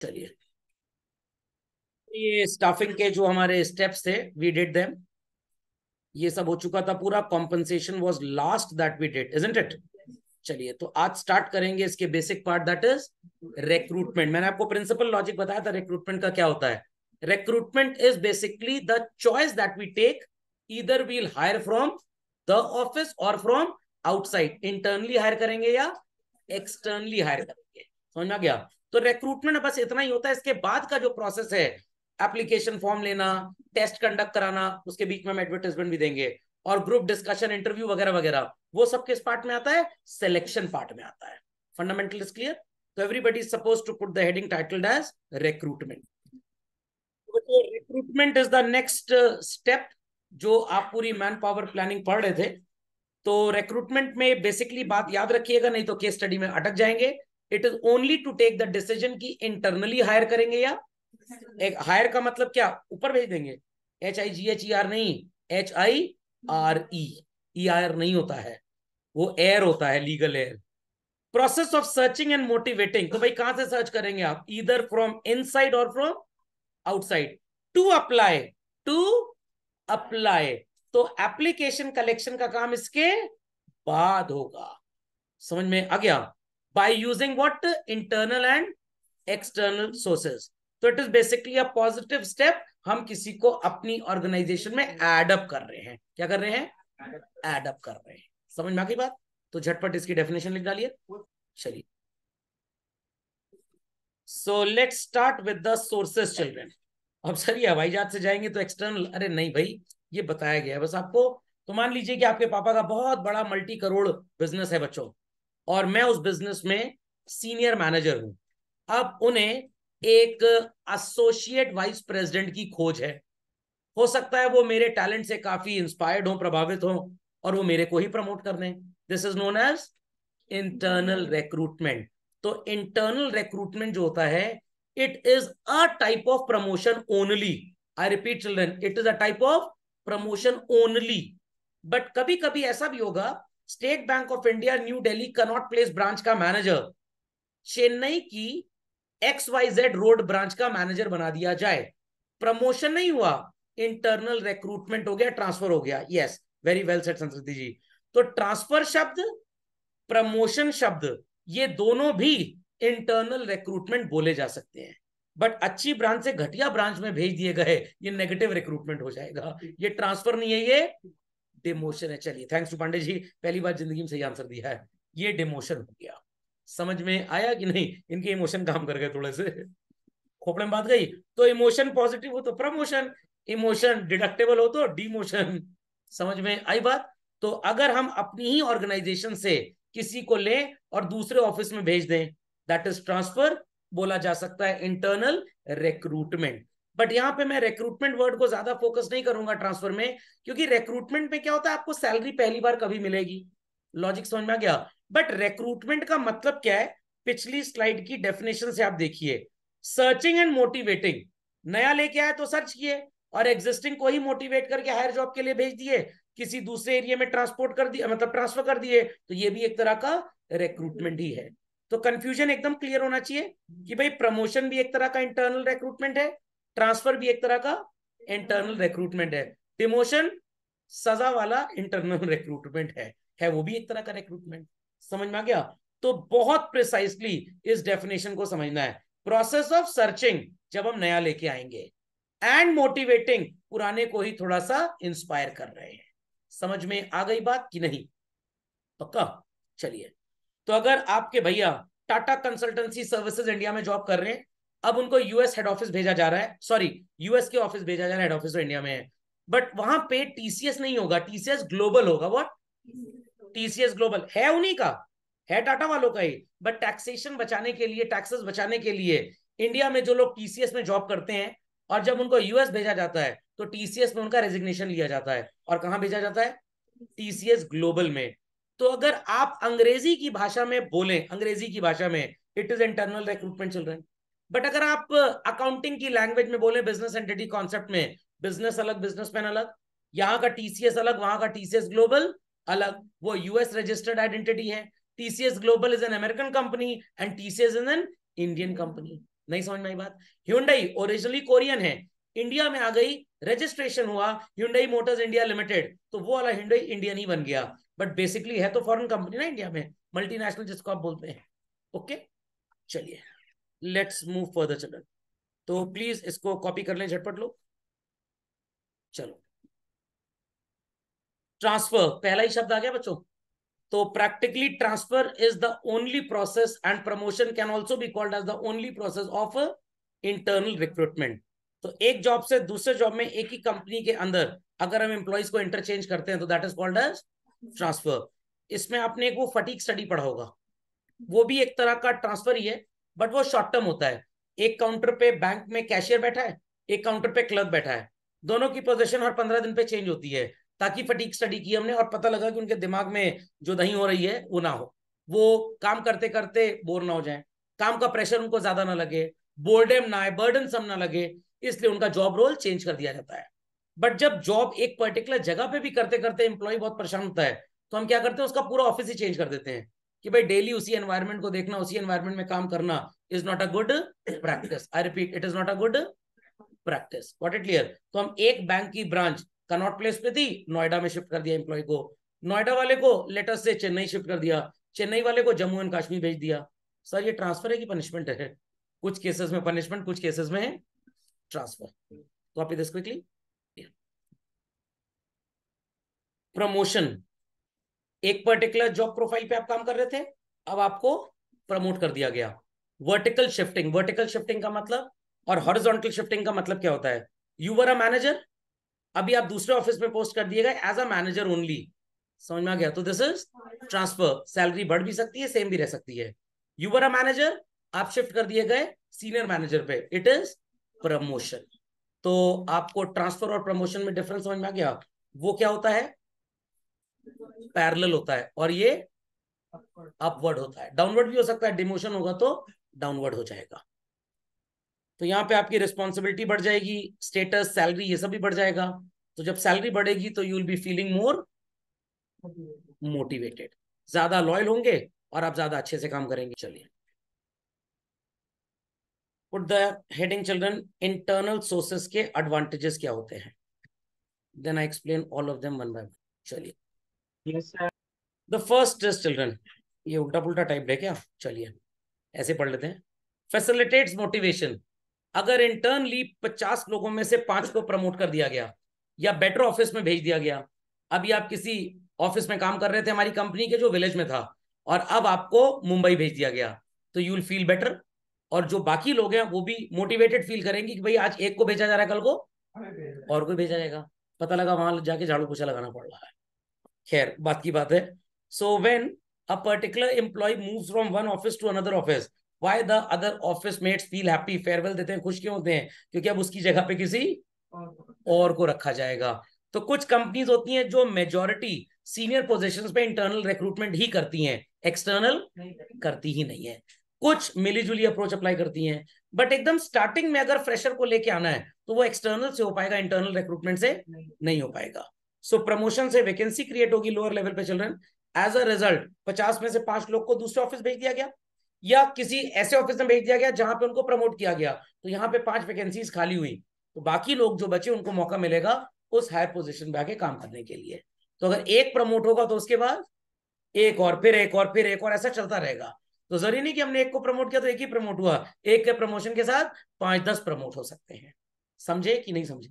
चलिए, ये स्टाफिंग के जो हमारे स्टेप्स थे, वी डिड देम। ये सब हो चुका था पूरा। Compensation was last that we did, isn't it? चलिए, तो आज स्टार्ट करेंगे इसके basic part, that is recruitment. मैंने आपको प्रिंसिपल लॉजिक बताया था रिक्रूटमेंट का क्या होता है। Recruitment is basically the choice that we take, either we'll hire from the office और फ्रॉम आउटसाइड। इंटरनली हायर करेंगे या एक्सटर्नली हायर करेंगे। समझ में आ गया? तो रिक्रूटमेंट बस इतना ही होता है। इसके बाद का जो प्रोसेस है, एप्लीकेशन फॉर्म लेना, टेस्ट कंडक्ट कराना, उसके बीच में हम एडवर्टाइजमेंट भी देंगे, और ग्रुप डिस्कशन, इंटरव्यू वगैरह वगैरह, वो सब किस पार्ट में आता है? सिलेक्शन पार्ट में आता है। Fundamental is clear? तो everybody is suppose to put the heading titled as recruitment. Recruitment is the next step जो आप पूरी मैन पावर प्लानिंग पढ़ रहे थे। तो रिक्रूटमेंट में बेसिकली बात याद रखिएगा, नहीं तो केस स्टडी में अटक जाएंगे। It is only to take the decision की इंटरनली हायर करेंगे या एक हायर का मतलब क्या, ऊपर भेज देंगे। HIGHER नहीं, HIRE, EIR नहीं होता है, वो एयर होता है, legal heir. Process of searching and motivating, तो भाई कहां से सर्च करेंगे आप? ईदर फ्रॉम इनसाइड और from outside. To apply, to apply, तो एप्लीकेशन कलेक्शन का काम इसके बाद होगा। समझ में आ गया? By using what? Internal and external sources. तो it is basically a positive step. हम किसी को अपनी ऑर्गेनाइजेशन में एड अप कर रहे हैं। क्या कर रहे हैं? एड अप कर रहे हैं। समझ में आ गई बात? तो झटपट इसकी डेफिनेशन लिख डालिए। चलिए, so let's start with the sources children. अब सर ये हवाई जहाज से जाएंगे तो एक्सटर्नल? अरे नहीं भाई, ये बताया गया है बस आपको। तो मान लीजिए कि आपके पापा का बहुत बड़ा मल्टी करोड़ बिजनेस है बच्चों, और मैं उस बिजनेस में सीनियर मैनेजर हूं। अब उन्हें एक एसोसिएट वाइस प्रेसिडेंट की खोज है। हो सकता है वो मेरे टैलेंट से काफी इंस्पायर्ड हो, प्रभावित हो, और वो मेरे को ही प्रमोट कर दें। This is known as internal recruitment. तो इंटरनल रिक्रूटमेंट जो होता है, it is a type of promotion only. I repeat children, it is a type of promotion only. But कभी कभी ऐसा भी होगा, State Bank of India New Delhi Connaught Place branch का मैनेजर चेन्नई की XYZ रोड ब्रांच का मैनेजर बना दिया जाए। प्रमोशन नहीं हुआ, इंटरनल रिक्रूटमेंट हो गया, ट्रांसफर हो गया। यस, वेरी वेल सेड संस्कृति जी। तो ट्रांसफर शब्द, प्रमोशन शब्द, ये दोनों भी इंटरनल रिक्रूटमेंट बोले जा सकते हैं। बट अच्छी ब्रांच से घटिया ब्रांच में भेज दिए गए, ये नेगेटिव रिक्रूटमेंट हो जाएगा। ये ट्रांसफर नहीं है, ये डिमोशन है। चलिए, थैंक्स टू पांडे जी, पहली बार जिंदगी में सही आंसर दिया है। ये डिमोशन हो गया। समझ में आया कि नहीं? इनके इमोशन काम कर गए थोड़े से, खोपड़े में बात गई। तो इमोशन पॉजिटिव हो तो प्रमोशन, इमोशन डिडक्टेबल हो तो डिमोशन। समझ में आई बात? तो अगर हम अपनी ही ऑर्गेनाइजेशन से किसी को लें और दूसरे ऑफिस में भेज दें, दैट इज ट्रांसफर, बोला जा सकता है इंटरनल रिक्रूटमेंट। बट यहां पे मैं रिक्रूटमेंट वर्ड को ज्यादा फोकस नहीं करूंगा ट्रांसफर में, क्योंकि रिक्रूटमेंट में क्या होता है, आपको सैलरी पहली बार कभी मिलेगी। लॉजिक समझ में आ गया? बट रिक्रूटमेंट का मतलब क्या है, पिछली स्लाइड की डेफिनेशन से आप देखिए। सर्चिंग एंड मोटिवेटिंग, नया लेके आए तो सर्च किए, और एग्जिस्टिंग को ही मोटिवेट करके हायर जॉब के लिए भेज दिए, किसी दूसरे एरिया में ट्रांसपोर्ट कर दिया, मतलब ट्रांसफर कर दिए, तो ये भी एक तरह का रिक्रूटमेंट ही है। तो कंफ्यूजन एकदम क्लियर होना चाहिए कि भाई प्रमोशन भी एक तरह का इंटरनल रिक्रूटमेंट है, ट्रांसफर भी एक तरह का इंटरनल रिक्रूटमेंट है, डिमोशन सजा वाला इंटरनल रिक्रूटमेंट है वो भी एक तरह का रिक्रूटमेंट। समझ में आ गया? तो बहुत प्रिसाइसली इस डेफिनेशन को समझना है। प्रोसेस ऑफ सर्चिंग जब हम नया लेके आएंगे, एंड मोटिवेटिंग पुराने को ही थोड़ा सा इंस्पायर कर रहे हैं। समझ में आ गई बात कि नहीं? पक्का? चलिए, तो अगर आपके भैया टाटा कंसल्टेंसी सर्विसेज इंडिया में जॉब कर रहे हैं, अब उनको यूएस हेड ऑफिस भेजा जा रहा है, सॉरी यूएस के ऑफिस भेजा जा रहा है, हेड ऑफिस तो इंडिया में है, बट वहां पे टीसीएस नहीं होगा, टीसीएस ग्लोबल होगा। व्हाट? टीसीएस ग्लोबल है उन्हीं का, है टाटा वालों का ही, बट टैक्सेशन बचाने के लिए, टैक्सेस बचाने के लिए इंडिया में जो लोग टीसीएस में जॉब करते हैं, और जब उनको यूएस भेजा जाता है तो टीसीएस में उनका रेजिग्नेशन लिया जाता है, और कहां भेजा जाता है? टीसीएस ग्लोबल में। तो अगर आप अंग्रेजी की भाषा में बोलें, अंग्रेजी की भाषा में, it is internal recruitment children. But अगर आप अकाउंटिंग की लैंग्वेज में बोले, बिजनेस एंटिटी कॉन्सेप्ट में, बिजनेस अलग, बिजनेसमैन अलग, यहाँ का टीसीएस अलग, वहां का टीसीएस ग्लोबल अलग, वो यूएस रजिस्टर्ड आइडेंटिटी है। TCS global is an American company and TCS is an Indian company. नहीं समझ में आई बात? Hyundai ओरिजिनली कोरियन है, इंडिया में आ गई, रजिस्ट्रेशन हुआ Hyundai मोटर्स इंडिया लिमिटेड, तो वो वाला Hyundai इंडियन ही बन गया, बट बेसिकली है तो फॉरेन कंपनी ना इंडिया में, मल्टीनेशनल जिसको आप बोलते हैं। ओके चलिए लेट्स मूव फर्दर चिल्ड्रन। तो प्लीज इसको कॉपी कर लें झटपट लोग। चलो ट्रांसफर पहला ही शब्द आ गया बच्चों। तो practically transfer is the only process and promotion can also be called as the only process of internal recruitment. तो एक जॉब से दूसरे जॉब में एक ही कंपनी के अंदर अगर हम एम्प्लॉइज को इंटरचेंज करते हैं तो that is called as transfer. इसमें आपने एक वो फटीक स्टडी पढ़ा होगा, वो भी एक तरह का ट्रांसफर ही है, बट वो शॉर्ट टर्म होता है। एक काउंटर पे बैंक में कैशियर बैठा है, एक काउंटर पे क्लर्क बैठा है, दोनों की पोजीशन हर 15 दिन पे चेंज होती है, ताकि फटीक स्टडी की हमने और पता लगा कि उनके दिमाग में जो दही हो रही है वो ना हो, वो काम करते करते बोर ना हो जाए, काम का प्रेशर उनको ज्यादा ना लगे, बोर्डम ना आए, बर्डन सम ना लगे, इसलिए उनका जॉब रोल चेंज कर दिया जाता है। बट जब जॉब एक पर्टिकुलर जगह पे भी करते करते एम्प्लॉय बहुत परेशान होता है, तो हम क्या करते हैं, उसका पूरा ऑफिस ही चेंज कर देते हैं कि भाई डेली उसी एनवायरनमेंट को देखना, उसी एनवायरनमेंट में काम करना is not a good practice. I repeat, it is not a good practice. What it clear? तो हम एक बैंक की ब्रांच कनॉट प्लेस पे थी, नोएडा में शिफ्ट कर दिया एम्प्लॉय को, नोएडा वाले को लेटर से चेन्नई शिफ्ट कर दिया, चेन्नई वाले को जम्मू एंड कश्मीर भेज दिया। सर ये ट्रांसफर है कि पनिशमेंट है? कुछ केसेस में पनिशमेंट, कुछ केसेस में transfer. Copy this quickly. Promotion, एक पर्टिकुलर जॉब प्रोफाइल पे आप काम कर रहे थे, अब आपको प्रमोट कर दिया गया। वर्टिकल शिफ्टिंग, वर्टिकल शिफ्टिंग का मतलब और हॉरिजॉन्टल शिफ्टिंग का मतलब क्या होता है? यू वर अ मैनेजर, अभी आप दूसरे ऑफिस में पोस्ट कर दिए गए एज अ मैनेजर ओनली, समझ में आ गया? तो दिस इज ट्रांसफर। सैलरी बढ़ भी सकती है, सेम भी रह सकती है। यू वर अ मैनेजर, आप शिफ्ट कर दिए गए सीनियर मैनेजर पे, इट इज प्रमोशन। तो आपको ट्रांसफर और प्रमोशन में डिफरेंस समझ में आ गया? वो क्या होता है? पैरेलल होता है, और ये अपवर्ड होता है। डाउनवर्ड भी हो सकता है, डिमोशन होगा तो डाउनवर्ड हो जाएगा। तो यहाँ पे आपकी रिस्पॉन्सिबिलिटी बढ़ जाएगी, स्टेटस, सैलरी, ये सब भी बढ़ जाएगा। तो जब सैलरी बढ़ेगी तो you will be feeling more motivated, ज्यादा लॉयल होंगे और आप ज्यादा अच्छे से काम करेंगे। चलिए put the heading children, internal sources के एडवांटेजेस क्या होते हैं, then I explain all of them one by one. चलिए yes sir. The first is children, ये उल्टा पुल्टा टाइप है क्या? चलिए ऐसे पढ़ लेते हैं। फैसिलिटेट्स मोटिवेशन, अगर इंटर्नली 50 लोगों में से 5 को प्रमोट कर दिया गया या बेटर ऑफिस में भेज दिया गया, अभी आप किसी ऑफिस में काम कर रहे थे हमारी कंपनी के जो विलेज में था, और अब आपको मुंबई भेज दिया गया, तो यू विल फील बेटर, और जो बाकी लोग हैं वो भी मोटिवेटेड फील करेंगे कि भाई आज एक को भेजा जा रहा है, कल को और कोई भेजा जाएगा, पता लगा वहां जाके झाड़ू पोछा लगाना पड़ रहा है। खैर बात की बात है। So when a particular employee moves from one office to another office, why the other office mates feel happy, farewell देते हैं, खुश क्यों होते हैं? क्योंकि अब उसकी जगह पे किसी और को रखा जाएगा। तो कुछ कंपनीज होती हैं जो मेजॉरिटी सीनियर पोजीशंस पे इंटरनल रिक्रूटमेंट ही करती हैं, एक्सटर्नल करती ही नहीं है। कुछ मिलीजुली अप्रोच अप्लाई करती हैं, बट एकदम स्टार्टिंग में अगर फ्रेशर को लेके आना है तो वो एक्सटर्नल से हो पाएगा, इंटरनल रिक्रूटमेंट से नहीं हो पाएगा। सो प्रमोशन से वैकेंसी क्रिएट होगी लोअर लेवल पे चिल्ड्रन, एज अ रिजल्ट 50 में से 5 लोग को दूसरे ऑफिस भेज दिया गया या किसी ऐसे ऑफिस में भेज दिया गया जहां पे उनको प्रमोट किया गया, तो यहाँ पे 5 वैकेंसीज खाली हुई, तो बाकी लोग जो बचे उनको मौका मिलेगा उस हायर पोजीशन पे आके काम करने के लिए। तो अगर एक प्रमोट होगा तो उसके बाद एक और, फिर एक और, फिर एक और, ऐसा चलता रहेगा। तो जरूरी नहीं कि हमने एक को प्रमोट किया तो एक ही प्रमोट हुआ, एक के प्रमोशन के साथ 5-10 प्रमोट हो सकते हैं। समझे कि नहीं समझे?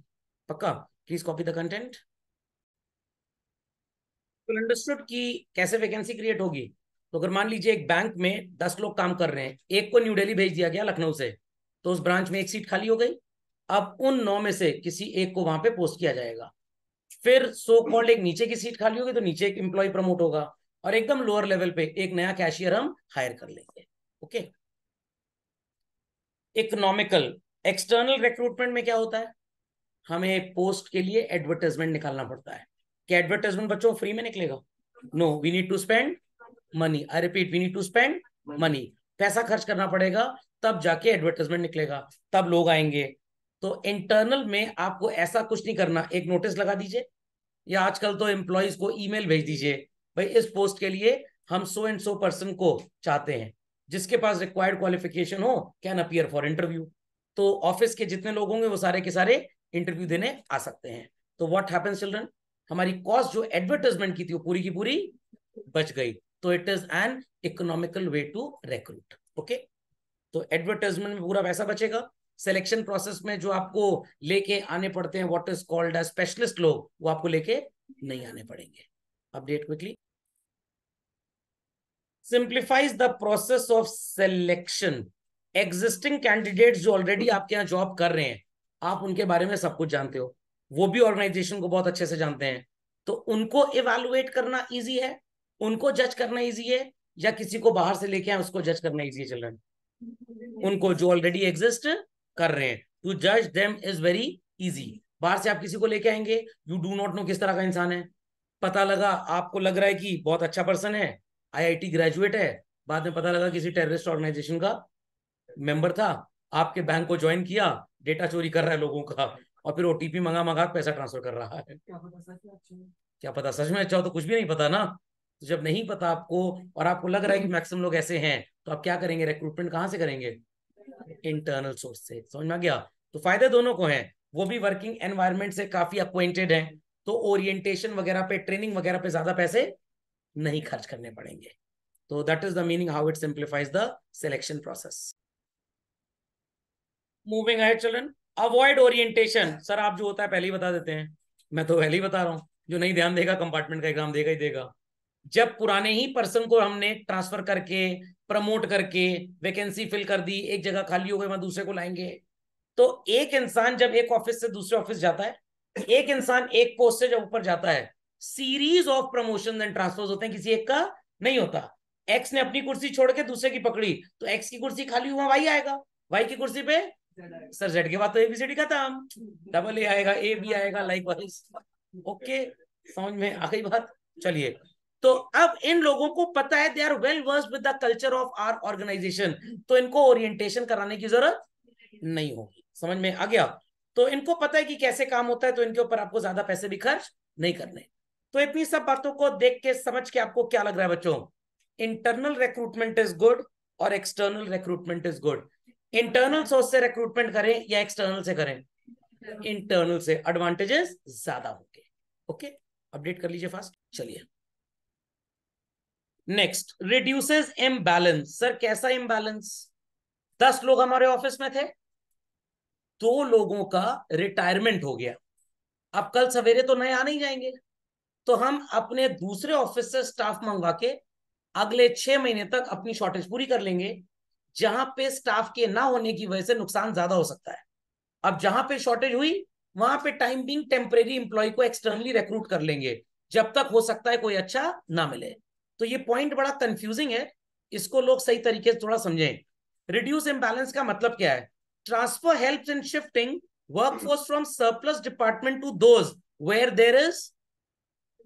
पक्का? Please copy the content. Understood कि कैसे वैकेंसी क्रिएट होगी। तो अगर मान लीजिए एक बैंक में 10 लोग काम कर रहे हैं, एक को न्यू दिल्ली भेज दिया गया लखनऊ से, तो उस ब्रांच में एक सीट खाली हो गई। अब उन 9 में से किसी एक को वहां पे पोस्ट किया जाएगा, फिर सो कॉल्ड एक नीचे की सीट खाली होगी तो नीचे एक एम्प्लॉय प्रमोट होगा, और एकदम लोअर लेवल पे एक नया कैशियर हम हायर कर लेंगे। ओके। इकोनॉमिकल, एक्सटर्नल रिक्रूटमेंट में क्या होता है? हमें एक पोस्ट के लिए एडवर्टाइजमेंट निकालना पड़ता है। क्या एडवर्टाइजमेंट बच्चों फ्री में निकलेगा? No, we need to spend money. I repeat, we need to spend money. पैसा खर्च करना पड़ेगा, तब जाके एडवर्टाइजमेंट निकलेगा, तब लोग आएंगे। तो इंटरनल में आपको ऐसा कुछ नहीं करना, एक नोटिस लगा दीजिए, या आजकल तो एम्प्लॉयज को ईमेल भेज दीजिए, भाई इस पोस्ट के लिए हम सो एंड सो पर्सन को चाहते हैं, जिसके पास रिक्वायर्ड क्वालिफिकेशन हो कैन अपीयर फॉर इंटरव्यू। तो ऑफिस के जितने लोग होंगे वो सारे के सारे इंटरव्यू देने आ सकते हैं। तो व्हाट हैपेंस चिल्ड्रन, हमारी कॉस्ट जो एडवर्टाइजमेंट की थी वो पूरी की पूरी बच गई। तो it is an economical way to recruit. Okay, तो एडवर्टाइजमेंट में पूरा पैसा बचेगा। सिलेक्शन प्रोसेस में जो आपको लेके आने पड़ते हैं what is called as specialist लोग, वो आपको लेके नहीं आने पड़ेंगे। Update quickly, simplifies the process of selection. Existing candidates जो ऑलरेडी आपके यहाँ जॉब कर रहे हैं, आप उनके बारे में सब कुछ जानते हो, वो भी ऑर्गेनाइजेशन को बहुत अच्छे से जानते हैं, तो उनको इवैल्यूएट करना इजी है, उनको जज करना इजी है, या किसी को बाहर से लेके आए उसको जज करना इजी है चिल्ड्रन? उनको जो ऑलरेडी एग्जिस्ट कर रहे हैं, टू जज देम इज वेरी इजी। बाहर से आप किसी को लेके आएंगे, यू डू नॉट नो किस तरह का इंसान है, पता लगा आपको लग रहा है कि बहुत अच्छा पर्सन है, आईआईटी ग्रेजुएट है, बाद में पता लगा किसी टेररिस्ट ऑर्गेनाइजेशन का मेंबर था, आपके बैंक को ज्वाइन किया, डेटा चोरी कर रहा है लोगों का, और फिर ओटीपी मंगा मंगा पैसा ट्रांसफर कर रहा है। क्या पता सच में अच्छा हो, तो कुछ भी नहीं पता ना। तो जब नहीं पता आपको और आपको लग रहा है कि मैक्सिमम लोग ऐसे हैं, तो आप क्या करेंगे? रिक्रूटमेंट कहाँ से करेंगे? इंटरनल सोर्स से। समझ में आ गया? तो फायदे दोनों को हैं, वो भी वर्किंग एनवायरनमेंट से काफी अक्वेंटेड हैं, तो ओरिएंटेशन वगैरह पे, ट्रेनिंग वगैरह पे ज्यादा पैसे नहीं खर्च करने पड़ेंगे। तो that is the meaning how it simplifies the selection process. Moving ahead children, avoid orientation. Sir आप जो होता है पहले ही बता देते हैं, मैं तो पहले ही बता रहा हूँ, जो नहीं ध्यान देगा कंपार्टमेंट का एग्जाम देगा ही देगा। जब पुराने ही पर्सन को हमने ट्रांसफर करके, प्रमोट करके, वैकेंसी फिल कर दी, एक जगह खाली हो गई वहां दूसरे को लाएंगे, तो एक इंसान जब एक ऑफिस से दूसरे ऑफिस जाता है, एक इंसान एक पोस्ट से जब ऊपर जाता है, series of promotion and transfer होते हैं, किसी एक का नहीं होता। एक्स ने अपनी कुर्सी छोड़ के दूसरे की पकड़ी, तो एक्स की कुर्सी खाली हुआ, वाई आएगा, वाई की कुर्सी पे सर जेड के बाद तो एबीसीडी खत्म, डबल ए आएगा, ए बी आएगा, लाइक वाइज। ओके, समझ में आ गई बात? चलिए, तो अब इन लोगों को पता है, they are well versed with the culture of our organization, तो इनको ओरिएंटेशन कराने की जरूरत नहीं होगी। समझ में आ गया? तो इनको पता है कि कैसे काम होता है, तो इनके ऊपर आपको ज्यादा पैसे भी खर्च नहीं करने। तो इतनी सब बातों को देख के समझ के आपको क्या लग रहा है बच्चों? इंटरनल रिक्रूटमेंट इज गुड और external recruitment is good. Internal source से रिक्रूटमेंट करें या एक्सटर्नल से करें? इंटरनल से एडवांटेजेस ज्यादा होंगे। ओके, अपडेट कर लीजिए फास्ट। चलिए नेक्स्ट, रिड्यूसेस इम्बैलेंस। सर कैसा इम्बैलेंस? 10 लोग हमारे ऑफिस में थे, 2 लोगों का रिटायरमेंट हो गया, अब कल सवेरे तो नए आ नहीं जाएंगे, तो हम अपने दूसरे ऑफिस से स्टाफ मंगवा के अगले 6 महीने तक अपनी शॉर्टेज पूरी कर लेंगे, जहां पे स्टाफ के ना होने की वजह से नुकसान ज्यादा हो सकता है। अब जहां पे शॉर्टेज हुई वहां पे टाइम बिंग टेम्परेरी इंप्लॉय को एक्सटर्नली रिक्रूट कर लेंगे, जब तक हो सकता है कोई अच्छा ना मिले। तो ये पॉइंट बड़ा कंफ्यूजिंग है, इसको लोग सही तरीके से थोड़ा समझें। रिड्यूस इम्बैलेंस का मतलब क्या है? Transfer helps in shifting workforce from surplus department to those where there is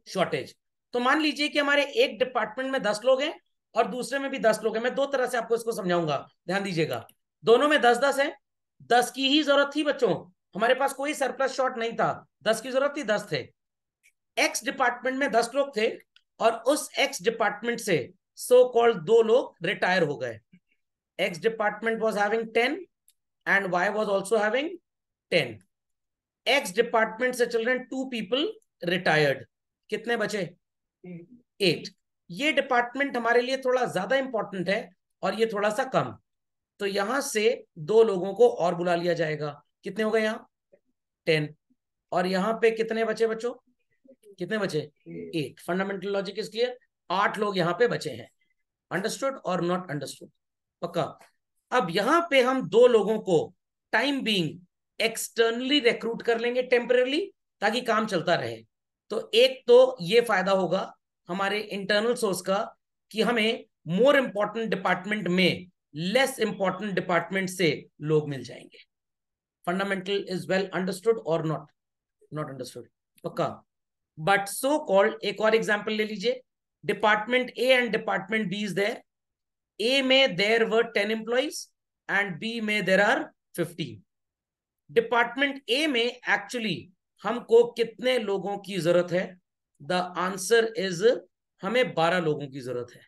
shortage. तो मान लीजिए कि हमारे एक डिपार्टमेंट में 10 लोग हैं और दूसरे में भी 10 लोग हैं, मैं 2 तरह से आपको इसको समझाऊंगा, ध्यान दीजिएगा। दोनों में 10-10 है, 10 की ही जरूरत थी बच्चों, हमारे पास कोई सरप्लस शॉट नहीं था, 10 की जरूरत थी, 10 थे। एक्स डिपार्टमेंट में 10 लोग थे और उस एक्स डिपार्टमेंट से सो कॉल्ड 2 लोग रिटायर हो गए। X department was having 10 and why was also having 10। X department से चिल्ड्रन 2 पीपल रिटायर्ड, कितने बचे? 8। ये डिपार्टमेंट हमारे लिए थोड़ा ज्यादा इंपॉर्टेंट है और ये थोड़ा सा कम, तो यहां से 2 लोगों को और बुला लिया जाएगा। कितने हो गए यहाँ? 10। और यहाँ पे कितने बचे बच्चों? कितने बचे? 8। Fundamental logic is clear. 8 लोग यहाँ पे बचे हैं। अंडरस्टूड और नॉट अंडरस्टूड? पक्का? अब यहाँ पे हम 2 लोगों को टाइम बीइंग एक्सटर्नली रिक्रूट कर लेंगे टेम्पररी, ताकि काम चलता रहे। तो एक तो ये फायदा होगा हमारे इंटरनल सोर्स का कि हमें मोर इंपॉर्टेंट डिपार्टमेंट में लेस इंपॉर्टेंट डिपार्टमेंट से लोग मिल जाएंगे। फंडामेंटल इज वेल अंडरस्टूड और नॉट? Not understood? पक्का? बट सो कॉल्ड, एक और एग्जांपल ले लीजिए, department A and department B is there. A में there were 10 employees and B में देयर आर 15। डिपार्टमेंट ए में एक्चुअली हमको कितने लोगों की जरूरत है? द आंसर इज हमें 12 लोगों की जरूरत है।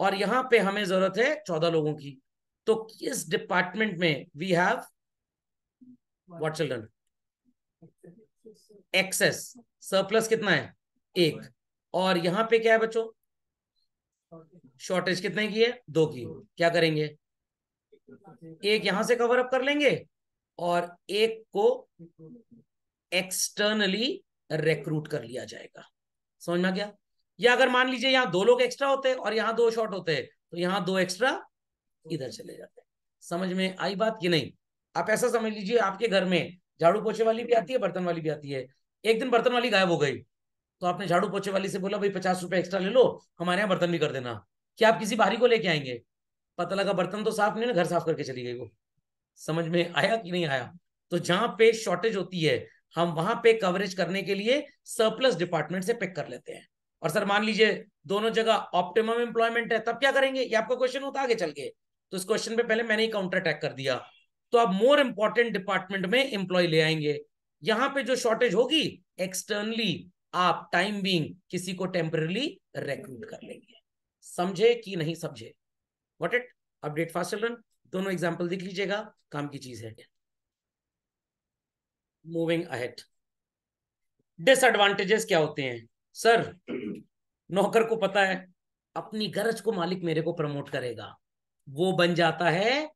और यहां पे हमें जरूरत है 14 लोगों की। तो इस डिपार्टमेंट में we have what children, excess, surplus कितना है, एक। और यहां पे क्या है बच्चों, शॉर्टेज कितने की है, दो की। क्या करेंगे, एक यहां से कवर अप कर लेंगे और एक को एक्सटर्नली रिक्रूट कर लिया जाएगा। समझ में आ गया? या अगर मान लीजिए यहां दो लोग एक्स्ट्रा होते हैं और यहां दो शॉर्ट होते हैं, तो यहां दो एक्स्ट्रा इधर चले जाते हैं। समझ में आई बात कि नहीं? आप ऐसा समझ लीजिए, आपके घर में झाड़ू पोछे वाली भी आती है, बर्तन वाली भी आती है। एक दिन बर्तन वाली गायब हो गई, तो आपने झाड़ू पोछे वाली से बोला भाई 50 रुपए एक्स्ट्रा ले लो, हमारे यहाँ बर्तन भी कर देना। क्या आप किसी बाहरी को लेके आएंगे? पता लगा बर्तन तो साफ नहीं ना, घर साफ करके चली गई वो। समझ में आया कि नहीं आया? तो जहां पे शॉर्टेज होती है, हम वहां पे कवरेज करने के लिए सरप्लस डिपार्टमेंट से पिक कर लेते हैं। और सर मान लीजिए दोनों जगह ऑप्टिमम एम्प्लॉयमेंट है, तब क्या करेंगे? ये आपका क्वेश्चन होता आगे चल के। तो इस क्वेश्चन पे पहले मैंने ही काउंटर अटैक कर दिया। तो अब मोर इंपॉर्टेंट डिपार्टमेंट में एम्प्लॉय ले आएंगे। यहां पे जो शॉर्टेज होगी, एक्सटर्नली आप टाइम बीइंग किसी को टेम्पररी रिक्रूट कर लेंगे। समझे कि नहीं समझे? What it? Update fast children, दोनों एग्जांपल देख लीजिएगा, काम की चीज है। मूविंग अहेड, डिसएडवांटेजेस क्या होते हैं सर? नौकर को पता है अपनी गरज को मालिक मेरे को प्रमोट करेगा, वो बन जाता है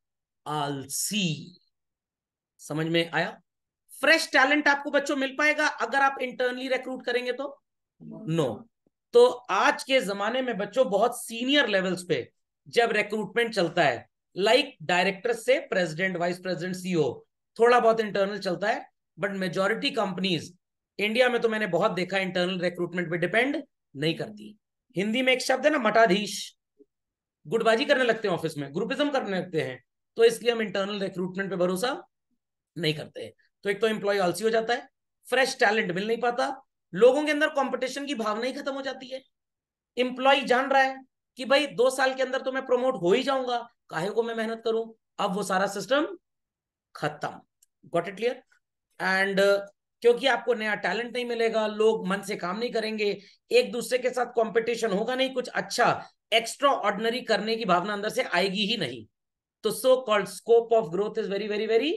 आलसी। समझ में आया? फ्रेश टैलेंट आपको बच्चों मिल पाएगा अगर आप इंटरनली रिक्रूट करेंगे तो? नो। तो आज के जमाने में बच्चों बहुत सीनियर लेवल्स पे जब रिक्रूटमेंट चलता है, लाइक डायरेक्टर से प्रेसिडेंट, वाइस प्रेसिडेंट, सीईओ, थोड़ा बहुत इंटरनल चलता है। बट मेजॉरिटी कंपनीज इंडिया में तो मैंने बहुत देखा इंटरनल रिक्रूटमेंट पे डिपेंड नहीं करती। हिंदी में एक शब्द है ना, मठाधीश, गुटबाजी करने लगते हैं ऑफिस में, ग्रुपिज्म करने लगते हैं। तो इसलिए हम इंटरनल रिक्रूटमेंट पे भरोसा नहीं करते। तो एक तो एम्प्लॉय आलसी हो जाता है, फ्रेश टैलेंट मिल नहीं पाता, लोगों के अंदर कंपटीशन की भावना ही खत्म हो जाती है। एम्प्लॉय जान रहा है कि भाई 2 साल के अंदर तो मैं प्रमोट हो ही जाऊंगा, काहे को मैं मेहनत करूं? अब वो सारा सिस्टम खत्म। Got it clear? एंड क्योंकि आपको नया टैलेंट नहीं मिलेगा, लोग मन से काम नहीं करेंगे, एक दूसरे के साथ कंपटीशन होगा नहीं, कुछ अच्छा एक्स्ट्रा ऑर्डिनरी करने की भावना अंदर से आएगी ही नहीं। तो so called scope of growth is very very very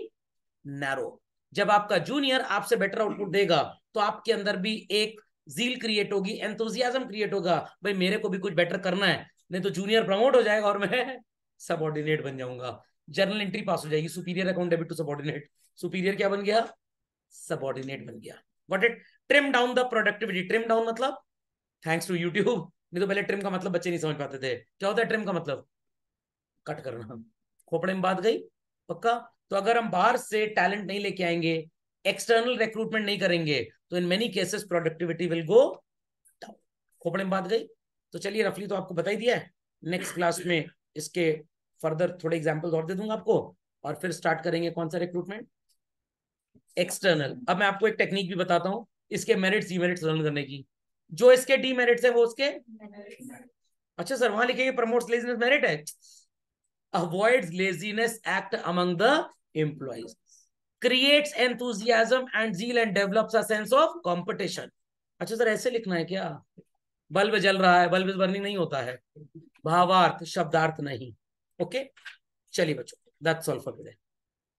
narrow. जब आपका जूनियर आपसे बेटर आउटपुट देगा, तो आपके अंदर भी एक जील क्रिएट होगी, एंथुजियाज्म क्रिएट होगा, भाई मेरे को भी कुछ बेटर करना है। नहीं तो जूनियर प्रमोट हो जाएगा और मैं सबऑर्डिनेट बन जाऊंगा। जर्नल एंट्री पास हो जाएगी, superior account debit to subordinate, superior क्या बन गया? सबऑर्डिनेट बन गया। What it? Trim down the productivity. Trim down मतलब थैंक्स टू यूट्यूब, नहीं तो पहले ट्रिम का मतलब बच्चे नहीं समझ पाते थे। क्या होता है ट्रिम का मतलब? कट करना। खोपड़े में बात गई? पक्का? तो अगर हम बाहर से टैलेंट नहीं लेके आएंगे, एक्सटर्नल रिक्रूटमेंट नहीं करेंगे, तो in many cases productivity will go down. खोपड़े में बात गई? तो चलिए, रफली तो आपको बता ही दिया है। नेक्स्ट क्लास में इसके फर्दर थोड़े एग्जांपल्स और दे दूंगा आपको, और फिर स्टार्ट करेंगे कौन सा रिक्रूटमेंट, एक्सटर्नल। अब मैं आपको एक टेक्निक भी बताता हूं इसके मेरिट्स डीमेरिट्स लर्न करने की। जो इसके डीमेरिट्स है वो उसके, अच्छा सर वहां लिखेंगे प्रमोट्स लेजीनेस मेरिट है, avoids laziness act among the employees, creates enthusiasm and zeal and develops a sense of competition। अच्छा सर ऐसे लिखना है क्या? बल्ब जल रहा है, बल्ब इज बर्निंग नहीं होता है, भावार्थ शब्दार्थ नहीं। ओके, चलिए बच्चों, दैट्स ऑल फॉर टुडे।